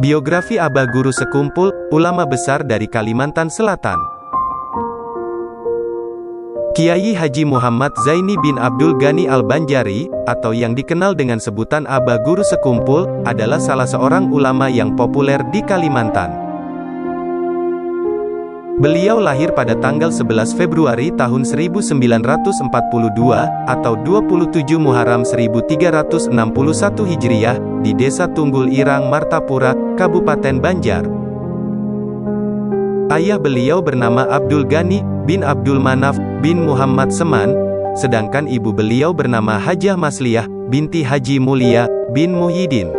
Biografi Abah Guru Sekumpul, ulama besar dari Kalimantan Selatan. Kiai Haji Muhammad Zaini bin Abdul Ghani Al-Banjari, atau yang dikenal dengan sebutan Abah Guru Sekumpul, adalah salah seorang ulama yang populer di Kalimantan. Beliau lahir pada tanggal 11 Februari tahun 1942, atau 27 Muharram 1361 Hijriah, di Desa Tunggul Irang, Martapura, Kabupaten Banjar. Ayah beliau bernama Abdul Ghani bin Abdul Manaf bin Muhammad Seman, sedangkan ibu beliau bernama Hajah Masliyah binti Haji Mulia bin Muhyiddin.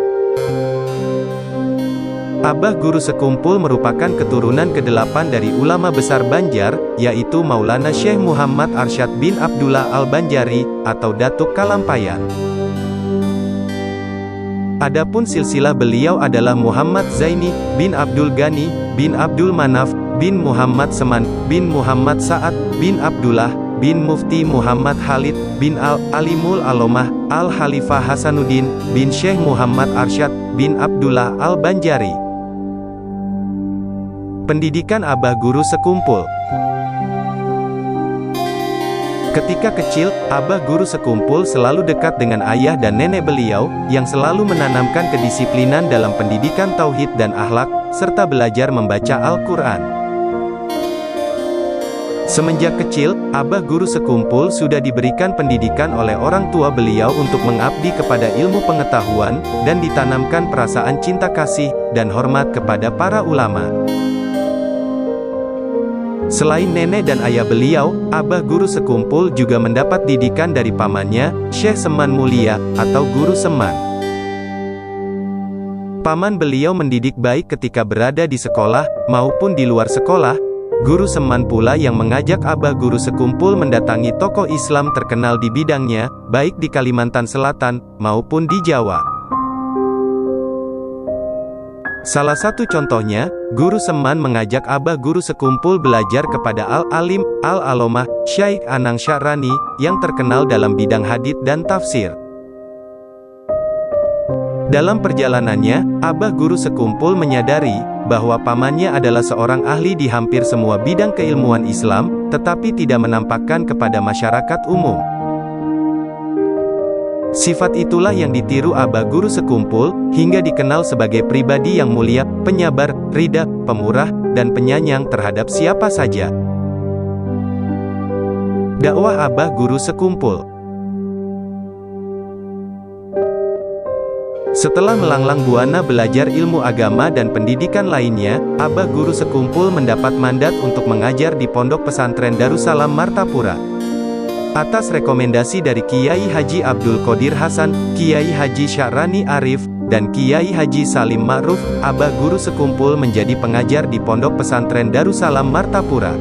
Abah Guru Sekumpul merupakan keturunan ke-8 dari ulama besar Banjar, yaitu Maulana Syekh Muhammad Arsyad bin Abdullah Al-Banjari, atau Datuk Kalampayan. Adapun silsilah beliau adalah Muhammad Zaini bin Abdul Ghani bin Abdul Manaf bin Muhammad Seman bin Muhammad Sa'ad bin Abdullah bin Mufti Muhammad Khalid bin Al-Alimul Alomah Al-Khalifah Hasanuddin bin Syekh Muhammad Arsyad bin Abdullah Al-Banjari. Pendidikan Abah Guru Sekumpul. Ketika kecil, Abah Guru Sekumpul selalu dekat dengan ayah dan nenek beliau, yang selalu menanamkan kedisiplinan dalam pendidikan tauhid dan akhlak, serta belajar membaca Al-Quran. Semenjak kecil, Abah Guru Sekumpul sudah diberikan pendidikan oleh orang tua beliau untuk mengabdi kepada ilmu pengetahuan, dan ditanamkan perasaan cinta kasih, dan hormat kepada para ulama. Selain nenek dan ayah beliau, Abah Guru Sekumpul juga mendapat didikan dari pamannya, Syekh Seman Mulia, atau Guru Seman. Paman beliau mendidik baik ketika berada di sekolah, maupun di luar sekolah. Guru Seman pula yang mengajak Abah Guru Sekumpul mendatangi tokoh Islam terkenal di bidangnya, baik di Kalimantan Selatan, maupun di Jawa. Salah satu contohnya, Guru Seman mengajak Abah Guru Sekumpul belajar kepada Al-Alim, Al-Alomah, Syaikh Anang Sya'rani, yang terkenal dalam bidang hadits dan tafsir. Dalam perjalanannya, Abah Guru Sekumpul menyadari bahwa pamannya adalah seorang ahli di hampir semua bidang keilmuan Islam, tetapi tidak menampakkan kepada masyarakat umum. Sifat itulah yang ditiru Abah Guru Sekumpul, hingga dikenal sebagai pribadi yang mulia, penyabar, ridha, pemurah, dan penyayang terhadap siapa saja. Dakwah Abah Guru Sekumpul. Setelah melanglang buana belajar ilmu agama dan pendidikan lainnya, Abah Guru Sekumpul mendapat mandat untuk mengajar di Pondok Pesantren Darussalam Martapura. Atas rekomendasi dari Kiai Haji Abdul Qodir Hasan, Kiai Haji Sya'rani Arif, dan Kiai Haji Salim Ma'ruf, Abah Guru Sekumpul menjadi pengajar di Pondok Pesantren Darussalam Martapura.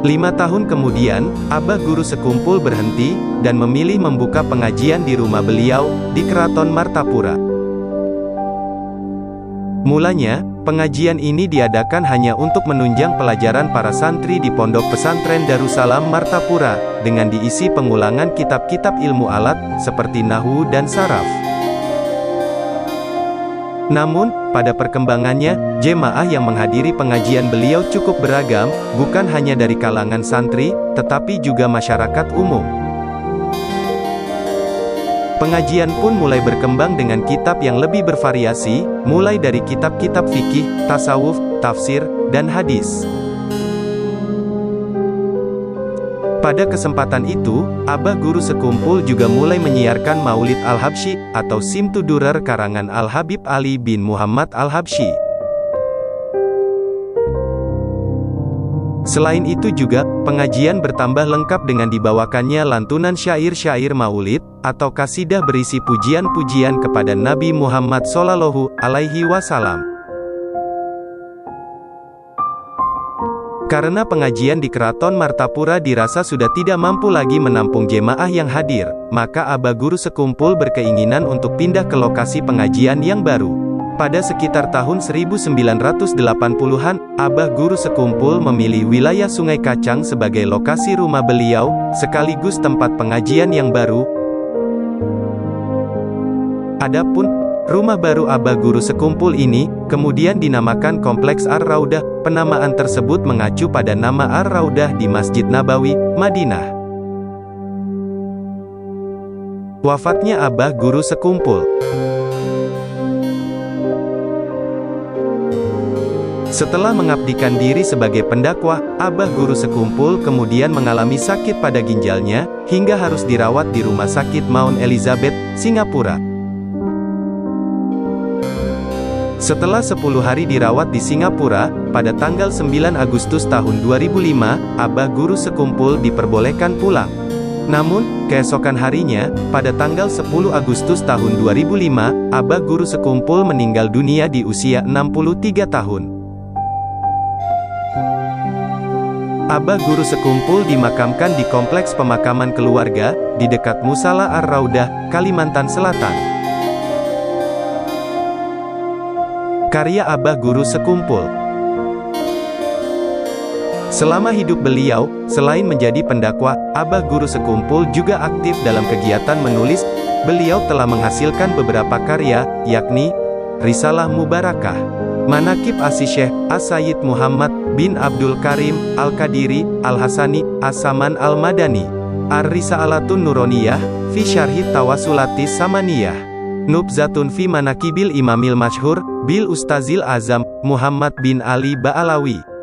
5 tahun kemudian, Abah Guru Sekumpul berhenti, dan memilih membuka pengajian di rumah beliau, di Keraton Martapura. Mulanya, pengajian ini diadakan hanya untuk menunjang pelajaran para santri di Pondok Pesantren Darussalam Martapura, dengan diisi pengulangan kitab-kitab ilmu alat, seperti Nahwu dan Saraf. Namun, pada perkembangannya, jemaah yang menghadiri pengajian beliau cukup beragam, bukan hanya dari kalangan santri, tetapi juga masyarakat umum. Pengajian pun mulai berkembang dengan kitab yang lebih bervariasi, mulai dari kitab-kitab fikih, tasawuf, tafsir, dan hadis. Pada kesempatan itu, Abah Guru Sekumpul juga mulai menyiarkan Maulid Al-Habsyi, atau Simtu Durar karangan Al-Habib Ali bin Muhammad Al-Habsyi. Selain itu juga, pengajian bertambah lengkap dengan dibawakannya lantunan syair-syair Maulid, atau kasidah berisi pujian-pujian kepada Nabi Muhammad SAW. Karena pengajian di Keraton Martapura dirasa sudah tidak mampu lagi menampung jemaah yang hadir, maka Abah Guru Sekumpul berkeinginan untuk pindah ke lokasi pengajian yang baru. Pada sekitar tahun 1980-an, Abah Guru Sekumpul memilih wilayah Sungai Kacang sebagai lokasi rumah beliau, sekaligus tempat pengajian yang baru. Adapun Rumah baru Abah Guru Sekumpul ini, kemudian dinamakan Kompleks Ar-Raudah. Penamaan tersebut mengacu pada nama Ar-Raudah di Masjid Nabawi, Madinah. Wafatnya Abah Guru Sekumpul. Setelah mengabdikan diri sebagai pendakwah, Abah Guru Sekumpul kemudian mengalami sakit pada ginjalnya, hingga harus dirawat di Rumah Sakit Mount Elizabeth, Singapura. Setelah 10 hari dirawat di Singapura, pada tanggal 9 Agustus tahun 2005, Abah Guru Sekumpul diperbolehkan pulang. Namun, keesokan harinya, pada tanggal 10 Agustus tahun 2005, Abah Guru Sekumpul meninggal dunia di usia 63 tahun. Abah Guru Sekumpul dimakamkan di Kompleks Pemakaman Keluarga, di dekat Musala Ar-Raudah, Kalimantan Selatan. Karya Abah Guru Sekumpul. Selama hidup beliau, selain menjadi pendakwah, Abah Guru Sekumpul juga aktif dalam kegiatan menulis. Beliau telah menghasilkan beberapa karya, yakni Risalah Mubarakah, Manaqib As-Syekh As-Sayyid Muhammad bin Abdul Karim Al-Qadiri Al-Hasani As-Saman Al-Madani, Ar-Risa'alatun Nuroniyah fi Syarhi Tawasulatis Samaniyah, Nubzatun fi Manaqibil Imamil Masyhur bil Ustazil Azam Muhammad bin Ali Ba'alawi.